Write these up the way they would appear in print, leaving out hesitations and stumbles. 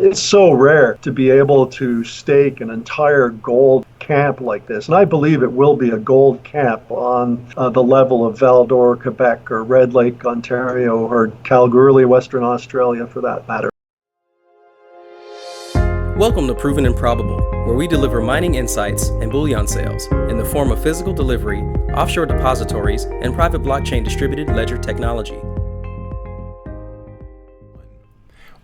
It's so rare to be able to stake an entire gold camp like this. And I believe it will be a gold camp on the level of Val-d'Or, Quebec, or Red Lake, Ontario, or Kalgoorlie, Western Australia, for that matter. Welcome to Proven and Probable, where we deliver mining insights and bullion sales in the form of physical delivery, offshore depositories, and private blockchain distributed ledger technology.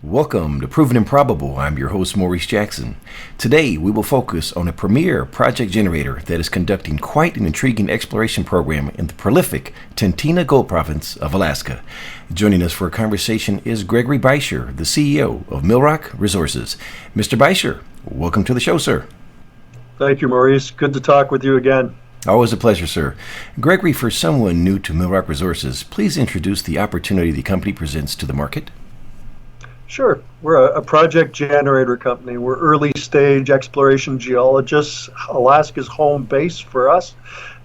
Welcome to Proven and Probable. I'm your host, Maurice Jackson. Today, we will focus on a premier project generator that is conducting quite an intriguing exploration program in the prolific Tintina gold province of Alaska. Joining us for a conversation is Gregory Beischer, the CEO of Millrock Resources. Mr. Beischer, welcome to the show, sir. Thank you, Maurice. Good to talk with you again. Always a pleasure, sir. Gregory, for someone new to Millrock Resources, please introduce the opportunity the company presents to the market. Sure. We're a project generator company. We're early stage exploration geologists. Alaska's home base for us,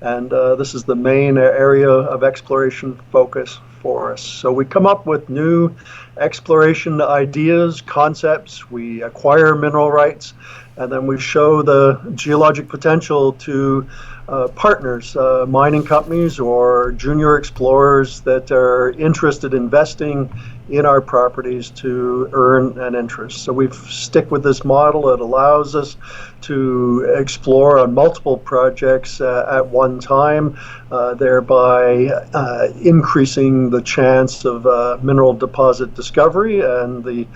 and this is the main area of exploration focus for us. So we come up with new exploration ideas, concepts, we acquire mineral rights, and then we show the geologic potential to partners, mining companies or junior explorers that are interested in investing in our properties to earn an interest. So we stick with this model. It allows us to explore on multiple projects at one time, thereby increasing the chance of mineral deposit discovery and the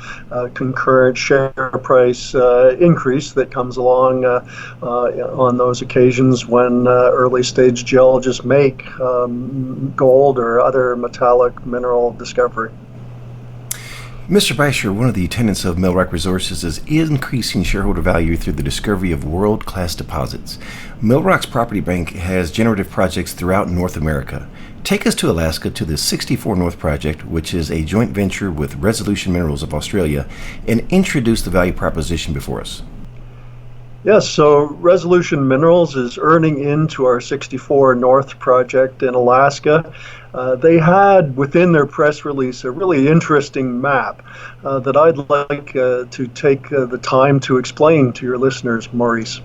concurrent share price increase that comes along on those occasions when early stage geologists make gold or other metallic mineral discovery. Mr. Beischer, one of the tenets of Millrock Resources is increasing shareholder value through the discovery of world-class deposits. Millrock's property bank has generative projects throughout North America. Take us to Alaska to the 64 North project, which is a joint venture with Resolution Minerals of Australia, and introduce the value proposition before us. Yes, so Resolution Minerals is earning into our 64 North project in Alaska. They had within their press release a really interesting map that I'd like to take the time to explain to your listeners, Maurice.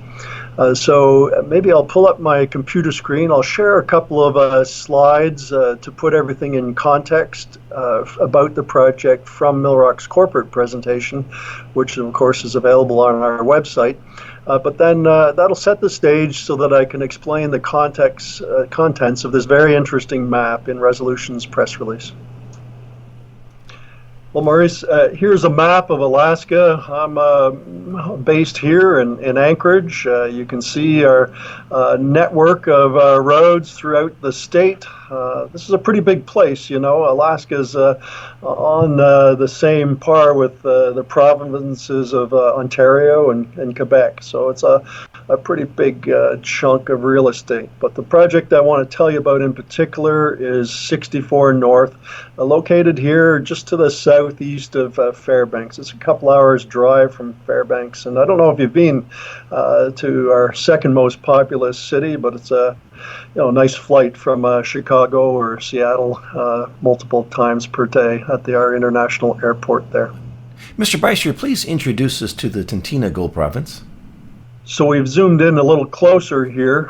So maybe I'll pull up my computer screen. I'll share a couple of slides to put everything in context about the project from Millrock's corporate presentation, which of course is available on our website. But then that'll set the stage so that I can explain the contents of this very interesting map in Resolution's press release. Well, Maurice, here's a map of Alaska. I'm based here in Anchorage. You can see our network of roads throughout the state. This is a pretty big place, you know. Alaska's on the same par with the provinces of Ontario and Quebec. So it's a pretty big chunk of real estate. But the project I want to tell you about in particular is 64 North, located here just to the southeast of Fairbanks. It's a couple hours drive from Fairbanks. And I don't know if you've been to our second most populous city, but it's a nice flight from Chicago or Seattle multiple times per day at our international airport there. Mr. Beischer, please introduce us to the Tintina gold province. So we've zoomed in a little closer here.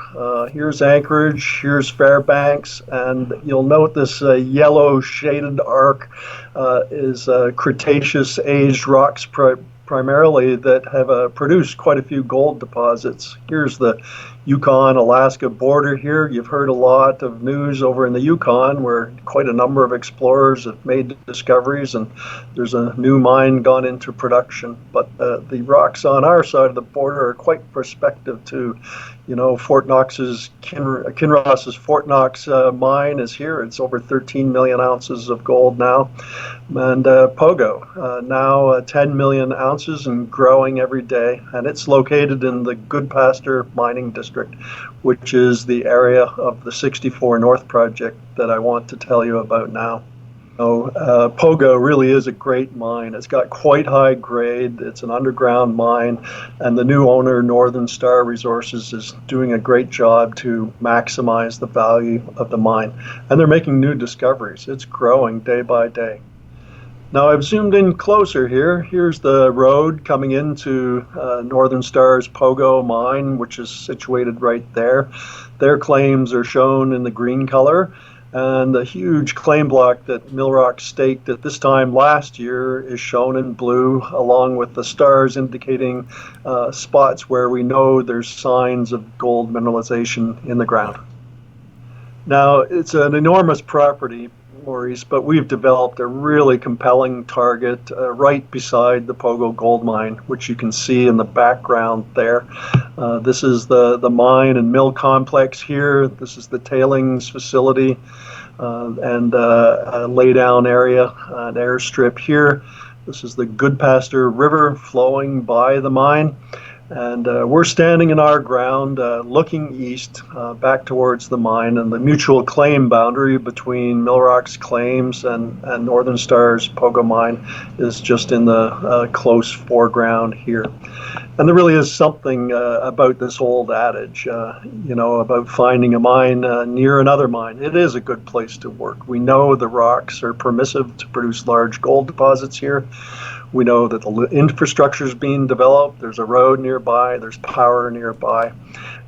Here's Anchorage, here's Fairbanks, and you'll note this yellow shaded arc is Cretaceous aged rocks primarily that have produced quite a few gold deposits. Here's the Yukon-Alaska border here. You've heard a lot of news over in the Yukon where quite a number of explorers have made discoveries and there's a new mine gone into production. But the rocks on our side of the border are quite prospective too. You know, Fort Knox's Kinross's Fort Knox mine is here. It's over 13 million ounces of gold now. And Pogo, now 10 million ounces and growing every day. And it's located in the Goodpaster mining district, which is the area of the 64 North project that I want to tell you about now. Pogo really is a great mine. It's got quite high grade. It's an underground mine, and the new owner, Northern Star Resources, is doing a great job to maximize the value of the mine. And they're making new discoveries. It's growing day by day. Now I've zoomed in closer here. Here's the road coming into Northern Star's Pogo mine, which is situated right there. Their claims are shown in the green color, and the huge claim block that Millrock staked at this time last year is shown in blue, along with the stars indicating spots where we know there's signs of gold mineralization in the ground. Now, it's an enormous property, Maurice, but we've developed a really compelling target right beside the Pogo gold mine, which you can see in the background there. This is the mine and mill complex here. This is the tailings facility and a laydown area, an airstrip here. This is the Goodpaster River flowing by the mine. And we're standing in our ground looking east back towards the mine, and the mutual claim boundary between Millrock's claims and Northern Star's Pogo mine is just in the close foreground here. And there really is something about this old adage, about finding a mine near another mine. It is a good place to work. We know the rocks are permissive to produce large gold deposits here. We know that the infrastructure is being developed. There's a road nearby. There's power nearby.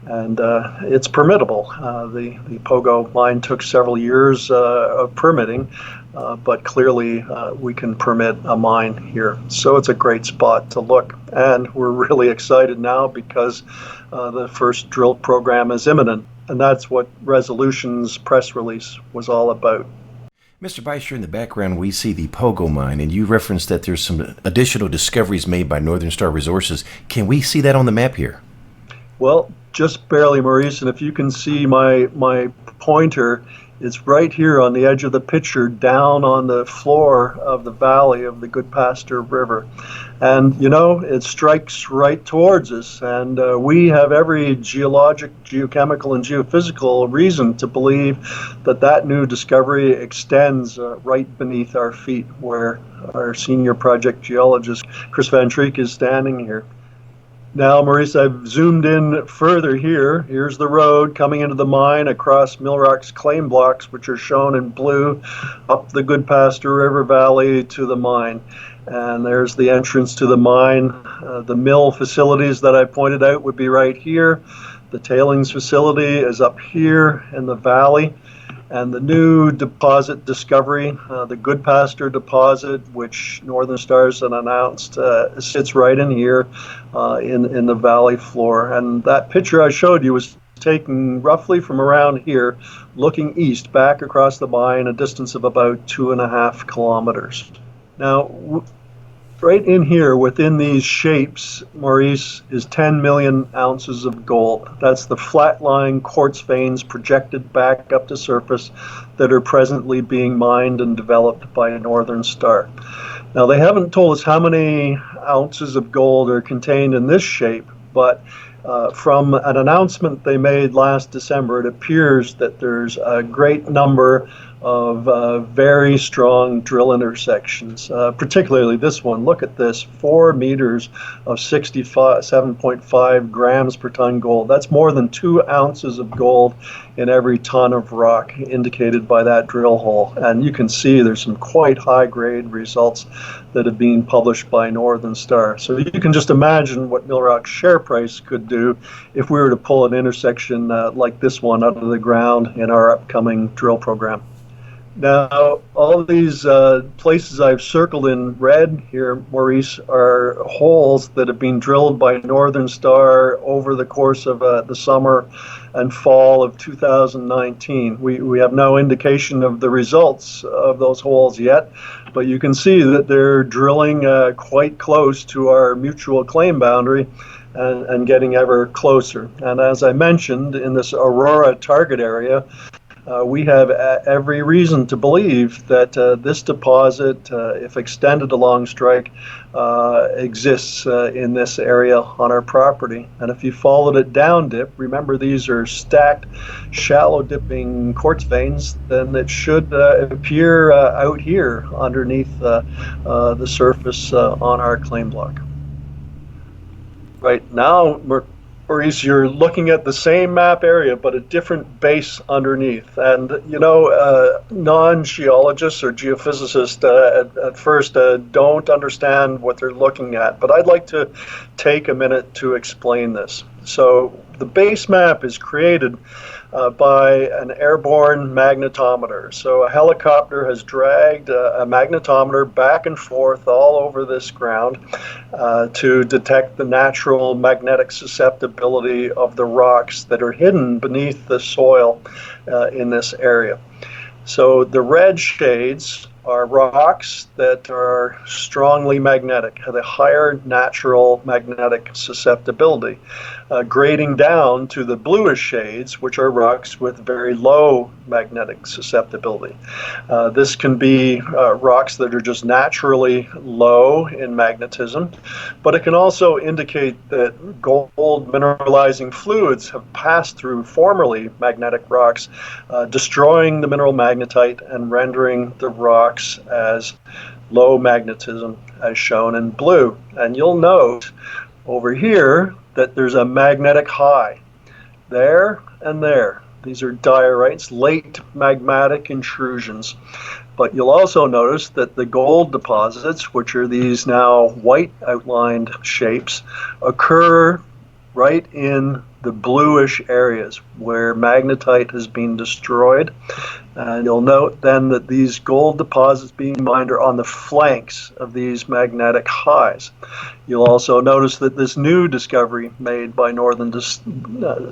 And it's permittable. The Pogo mine took several years of permitting, but clearly we can permit a mine here. So it's a great spot to look. And we're really excited now because the first drill program is imminent. And that's what Resolution's press release was all about. Mr. Beischer, in the background, we see the Pogo mine, and you referenced that there's some additional discoveries made by Northern Star Resources. Can we see that on the map here? Well, just barely, Maurice, and if you can see my pointer, it's right here on the edge of the picture, down on the floor of the valley of the Goodpaster River. And, it strikes right towards us, and we have every geologic, geochemical, and geophysical reason to believe that new discovery extends right beneath our feet, where our senior project geologist, Chris Van Treek, is standing here. Now, Maurice, I've zoomed in further here. Here's the road coming into the mine across Millrock's claim blocks, which are shown in blue, up the Goodpaster River Valley to the mine. And there's the entrance to the mine. The mill facilities that I pointed out would be right here. The tailings facility is up here in the valley. And the new deposit discovery, the Goodpaster deposit, which Northern Stars had announced, sits right in here in the valley floor. And that picture I showed you was taken roughly from around here, looking east back across the mine, a distance of about 2.5 kilometers. Now, right in here, within these shapes, Maurice, is 10 million ounces of gold. That's the flat-lying quartz veins projected back up to surface that are presently being mined and developed by Northern Star. Now, they haven't told us how many ounces of gold are contained in this shape, but from an announcement they made last December, it appears that there's a great number of very strong drill intersections, particularly this one. Look at this, 4 meters of 7.5 grams per ton gold. That's more than 2 ounces of gold in every ton of rock indicated by that drill hole. And you can see there's some quite high-grade results that have been published by Northern Star. So you can just imagine what Millrock's share price could do if we were to pull an intersection like this one out of the ground in our upcoming drill program. Now, all of these places I've circled in red here, Maurice, are holes that have been drilled by Northern Star over the course of the summer and fall of 2019. We have no indication of the results of those holes yet, but you can see that they're drilling quite close to our mutual claim boundary and getting ever closer. And as I mentioned, in this Aurora target area, we have every reason to believe that this deposit, if extended along strike, exists in this area on our property. And if you followed it down dip, remember these are stacked, shallow dipping quartz veins, then it should appear out here underneath the surface on our claim block. Right now, Maurice, you're looking at the same map area, but a different base underneath. And, non-geologists or geophysicists at first don't understand what they're looking at. But I'd like to take a minute to explain this. So the base map is created by an airborne magnetometer. So a helicopter has dragged a magnetometer back and forth all over this ground to detect the natural magnetic susceptibility of the rocks that are hidden beneath the soil in this area. So the red shades are rocks that are strongly magnetic, have a higher natural magnetic susceptibility, grading down to the bluish shades, which are rocks with very low magnetic susceptibility. This can be rocks that are just naturally low in magnetism, but it can also indicate that gold mineralizing fluids have passed through formerly magnetic rocks, destroying the mineral magnetite and rendering the rocks as low magnetism as shown in blue. And you'll note over here that there's a magnetic high there and there. These are diorites, late magmatic intrusions. But you'll also notice that the gold deposits, which are these now white outlined shapes, occur right in the bluish areas where magnetite has been destroyed. And you'll note then that these gold deposits being mined are on the flanks of these magnetic highs. You'll also notice that this new discovery made by Northern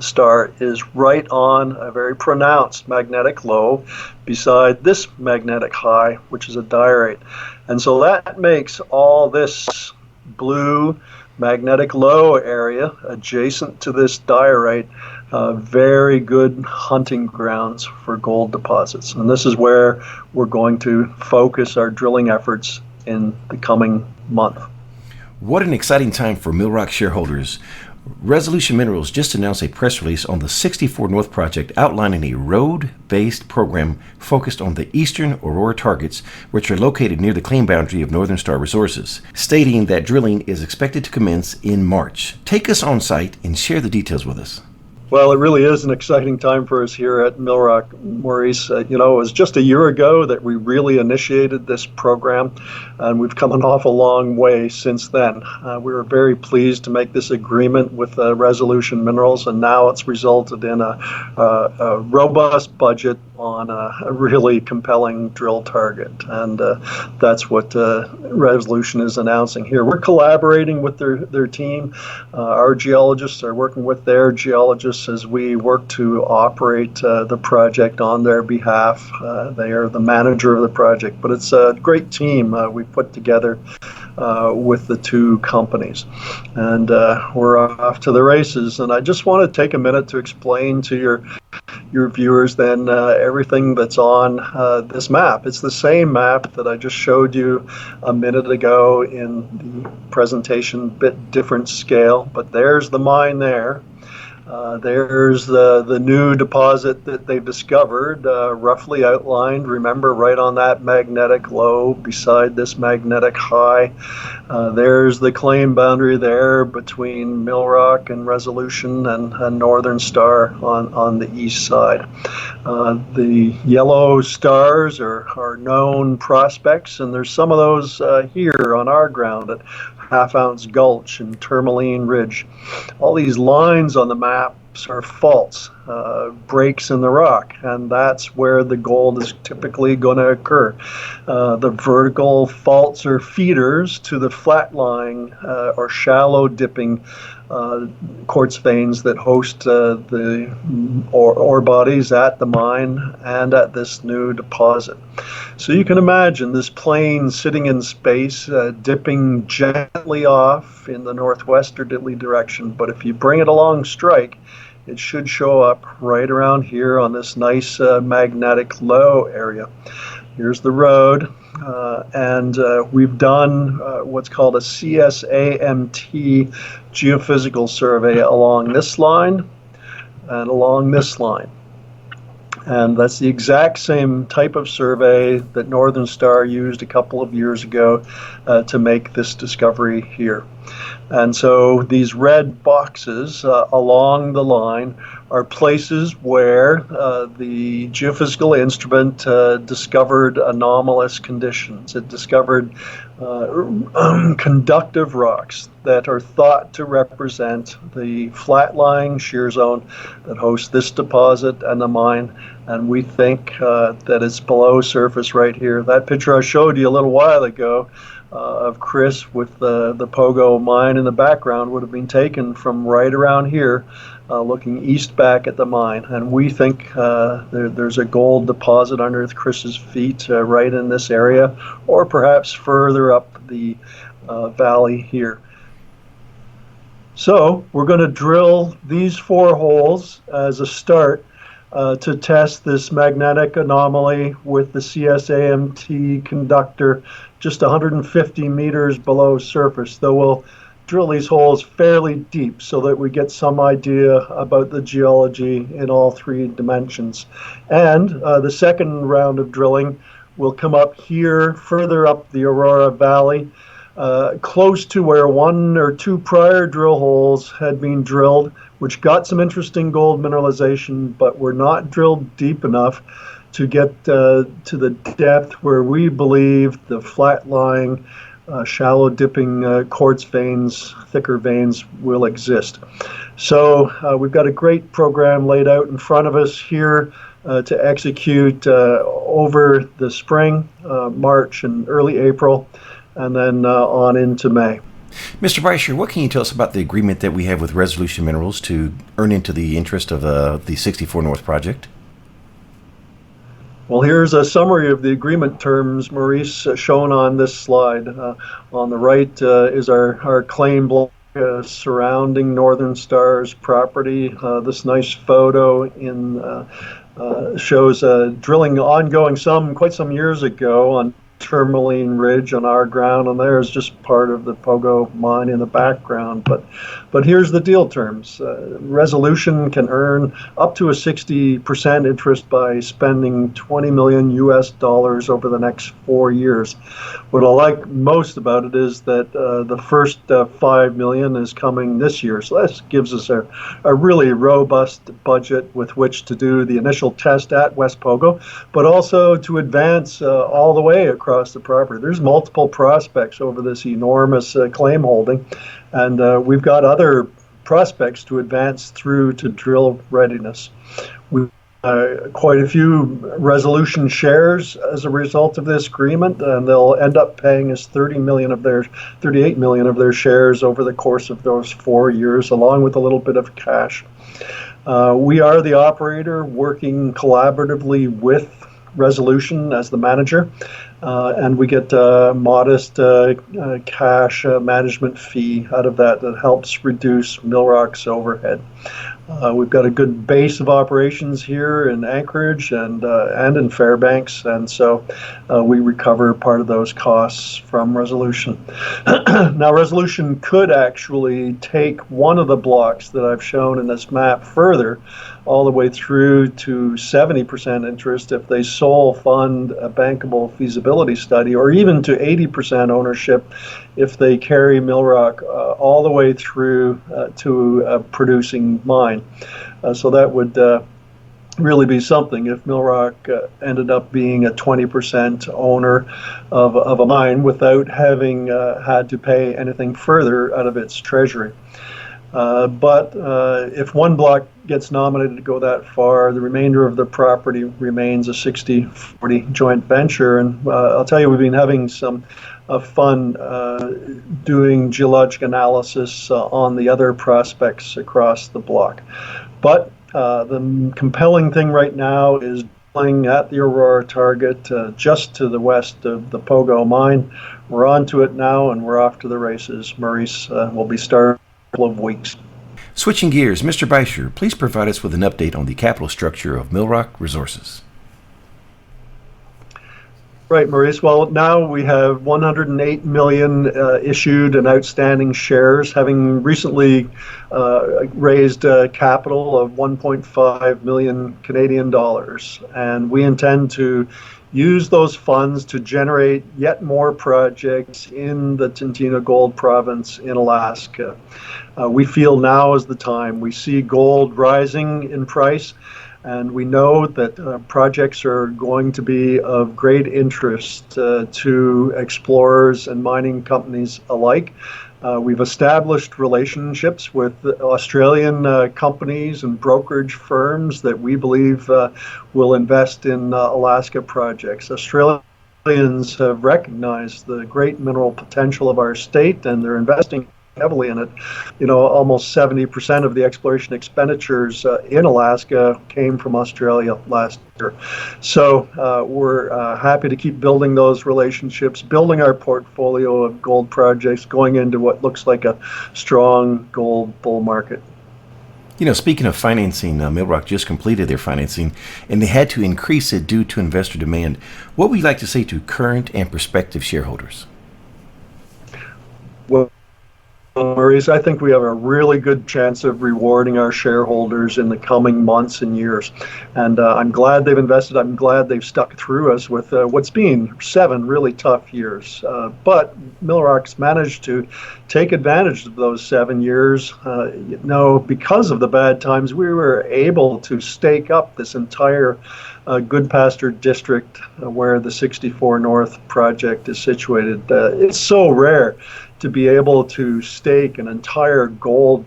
Star is right on a very pronounced magnetic low beside this magnetic high, which is a diorite. And so that makes all this blue magnetic low area adjacent to this diorite very good hunting grounds for gold deposits. And this is where we're going to focus our drilling efforts in the coming month. What an exciting time for Millrock shareholders. Resolution Minerals just announced a press release on the 64 North project outlining a road-based program focused on the eastern Aurora Targets, which are located near the claim boundary of Northern Star Resources, stating that drilling is expected to commence in March. Take us on site and share the details with us. Well, it really is an exciting time for us here at Millrock, Maurice. It was just a year ago that we really initiated this program, and we've come an awful long way since then. We were very pleased to make this agreement with Resolution Minerals, and now it's resulted in a robust budget on a really compelling drill target, and that's what Resolution is announcing here. We're collaborating with their team. Our geologists are working with their geologists as we work to operate the project on their behalf. They are the manager of the project, but it's a great team we've put together with the two companies. And we're off to the races. And I just want to take a minute to explain to your viewers then everything that's on this map. It's the same map that I just showed you a minute ago in the presentation, bit different scale, but there's the mine there. There's the new deposit that they've discovered, roughly outlined, remember, right on that magnetic low beside this magnetic high. There's the claim boundary there between Millrock and Resolution and Northern Star on the east side. The yellow stars are known prospects, and there's some of those here on our ground at Half Ounce Gulch and Tourmaline Ridge. All these lines on the maps are faults, breaks in the rock, and that's where the gold is typically going to occur. The vertical faults are feeders to the flat-lying or shallow dipping quartz veins that host the ore bodies at the mine and at this new deposit. So you can imagine this plane sitting in space, dipping gently off in the northwesterly direction, but if you bring it along strike, it should show up right around here on this nice magnetic low area. Here's the road, and we've done what's called a CSAMT geophysical survey along this line and along this line. And that's the exact same type of survey that Northern Star used a couple of years ago to make this discovery here. And so these red boxes along the line are places where the geophysical instrument discovered anomalous conditions. It discovered conductive rocks that are thought to represent the flat-lying shear zone that hosts this deposit and the mine. And we think that it's below surface right here. That picture I showed you a little while ago of Chris with the Pogo mine in the background would have been taken from right around here, looking east back at the mine. And we think there's a gold deposit underneath Chris's feet right in this area, or perhaps further up the valley here. So we're going to drill these 4 holes as a start to test this magnetic anomaly with the CSAMT conductor just 150 meters below surface, though we'll drill these holes fairly deep so that we get some idea about the geology in all 3 dimensions. And the second round of drilling will come up here, further up the Aurora Valley, close to where 1 or 2 prior drill holes had been drilled, which got some interesting gold mineralization, but were not drilled deep enough to get to the depth where we believe the flat-lying, shallow dipping quartz veins, thicker veins will exist. So we've got a great program laid out in front of us here to execute over the spring, March and early April, and then on into May. Mr. Beischer, what can you tell us about the agreement that we have with Resolution Minerals to earn into the interest of the 64 North project? Well, here's a summary of the agreement terms, Maurice, shown on this slide. On the right is our claim block surrounding Northern Star's property. This nice photo shows drilling ongoing quite some years ago on Tourmaline Ridge on our ground, and there's just part of the Pogo mine in the background. But here's the deal terms. Resolution can earn up to a 60% interest by spending $20 million over the next 4 years. What I like most about it is that the first $5 million is coming this year, so that gives us a really robust budget with which to do the initial test at West Pogo, but also to advance all the way across the property. There's multiple prospects over this enormous claim holding, and we've got other prospects to advance through to drill readiness. We've quite a few Resolution shares as a result of this agreement, and they'll end up paying us 38 million of their shares over the course of those 4 years, along with a little bit of cash. We are the operator working collaboratively with Resolution as the manager, and we get a modest cash management fee out of that helps reduce Millrock's overhead. We've got a good base of operations here in Anchorage and in Fairbanks, and so we recover part of those costs from Resolution. Now, Resolution could actually take one of the blocks that I've shown in this map further, all the way through to 70% interest if they sole fund a bankable feasibility study, or even to 80% ownership if they carry Millrock all the way through to a producing mine. So that would really be something if Millrock ended up being a 20% owner of a mine without having had to pay anything further out of its treasury. But if one block gets nominated to go that far, the remainder of the property remains a 60-40 joint venture. And I'll tell you, we've been having some fun doing geologic analysis on the other prospects across the block. But the compelling thing right now is drilling at the Aurora target just to the west of the Pogo mine. We're on to it now, and we're off to the races. Maurice will be starting of weeks. Switching gears, Mr. Beischer, please provide us with an update on the capital structure of Millrock Resources. Right, Maurice. Well, now we have 108 million issued and outstanding shares, having recently raised capital of 1.5 million Canadian dollars. And we intend to use those funds to generate yet more projects in the Tintina Gold Province in Alaska. We feel now is the time. We see gold rising in price. And we know that projects are going to be of great interest to explorers and mining companies alike. We've established relationships with Australian companies and brokerage firms that we believe will invest in Alaska projects. Australians have recognized the great mineral potential of our state, and they're investing heavily in it. Almost 70% of the exploration expenditures in Alaska came from Australia last year. So we're happy to keep building those relationships, building our portfolio of gold projects, going into what looks like a strong gold bull market. Speaking of financing, Millrock just completed their financing, and they had to increase it due to investor demand. What would you like to say to current and prospective shareholders? Well, Maurice, I think we have a really good chance of rewarding our shareholders in the coming months and years. And I'm glad they've invested. I'm glad they've stuck through us with what's been 7 really tough years. But Millrock's managed to take advantage of those 7 years. Because of the bad times, we were able to stake up this entire Goodpaster district where the 64 North project is situated. It's so rare to be able to stake an entire gold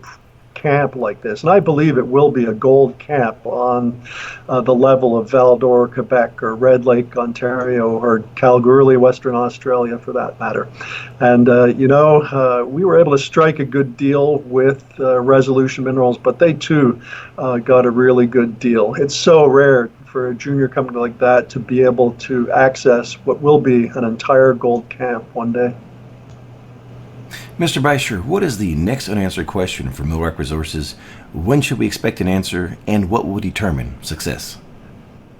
camp like this. And I believe it will be a gold camp on the level of Val-d'Or, Quebec, or Red Lake, Ontario, or Kalgoorlie, Western Australia, for that matter. And, we were able to strike a good deal with Resolution Minerals, but they too got a really good deal. It's so rare for a junior company like that to be able to access what will be an entire gold camp one day. Mr. Beischer, what is the next unanswered question for Millrock Resources? When should we expect an answer, and what will determine success?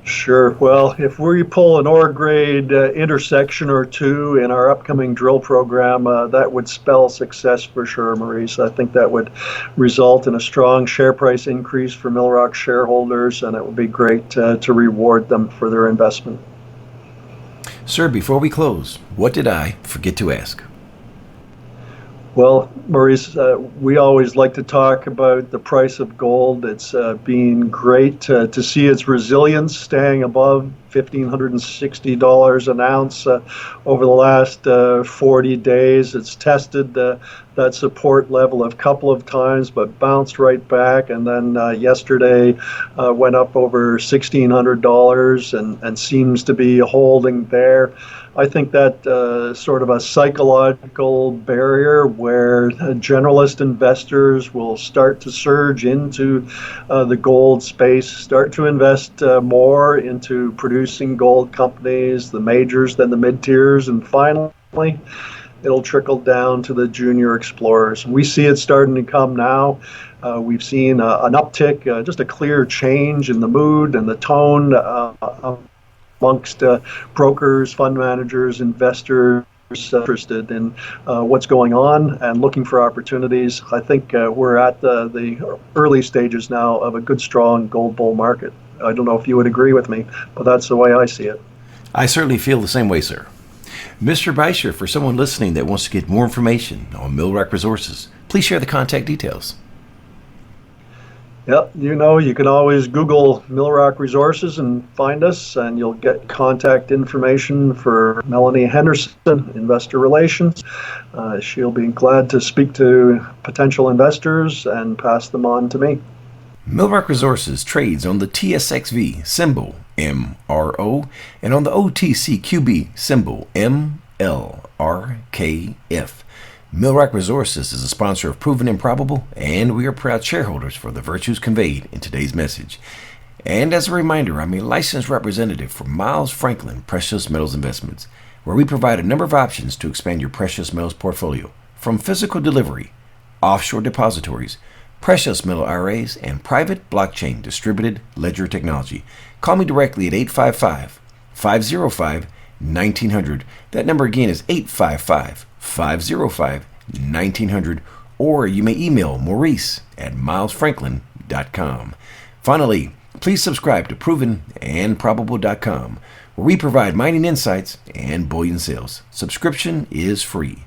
Sure. Well, if we pull an ore grade intersection or two in our upcoming drill program, that would spell success for sure, Maurice. I think that would result in a strong share price increase for Millrock shareholders, and it would be great to reward them for their investment. Sir, before we close, what did I forget to ask? Well, Maurice, we always like to talk about the price of gold. It's been great to see its resilience staying above $1,560 an ounce over the last 40 days. It's tested that support level a couple of times, but bounced right back. And then yesterday went up over $1,600 and seems to be holding there. I think that sort of a psychological barrier where generalist investors will start to surge into the gold space, start to invest more into producing gold companies, the majors, then the mid-tiers, and finally it'll trickle down to the junior explorers. We see it starting to come now. We've seen an uptick, just a clear change in the mood and the tone amongst brokers, fund managers, investors interested in what's going on and looking for opportunities. I think we're at the early stages now of a good, strong gold bull market. I don't know if you would agree with me, but that's the way I see it. I certainly feel the same way, sir. Mr. Beischer, for someone listening that wants to get more information on Millrock Resources, please share the contact details. Yep, you can always Google Millrock Resources and find us, and you'll get contact information for Melanie Henderson, Investor Relations. She'll be glad to speak to potential investors and pass them on to me. Millrock Resources trades on the TSXV symbol MRO and on the OTCQB symbol MLRKF. Millrock Resources is a sponsor of Proven and Probable, and we are proud shareholders for the virtues conveyed in today's message. And as a reminder, I'm a licensed representative for Miles Franklin Precious Metals Investments, where we provide a number of options to expand your precious metals portfolio, from physical delivery, offshore depositories, precious metal IRAs, and private blockchain distributed ledger technology. Call me directly at 855-505 1900. That number again is 855-505-1900, or you may email Maurice at milesfranklin.com. Finally, please subscribe to provenandprobable.com, where we provide mining insights and bullion sales. Subscription is free.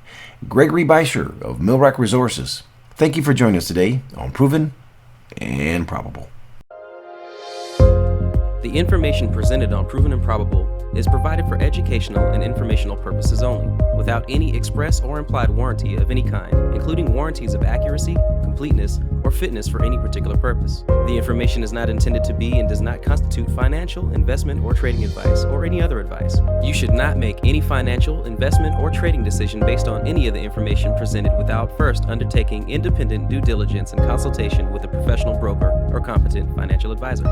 Gregory Beischer of Millrock Resources, thank you for joining us today on Proven and Probable. The information presented on Proven and Probable is provided for educational and informational purposes only, without any express or implied warranty of any kind, including warranties of accuracy, completeness, or fitness for any particular purpose. The information is not intended to be and does not constitute financial, investment, or trading advice, or any other advice. You should not make any financial, investment, or trading decision based on any of the information presented without first undertaking independent due diligence and consultation with a professional broker or competent financial advisor.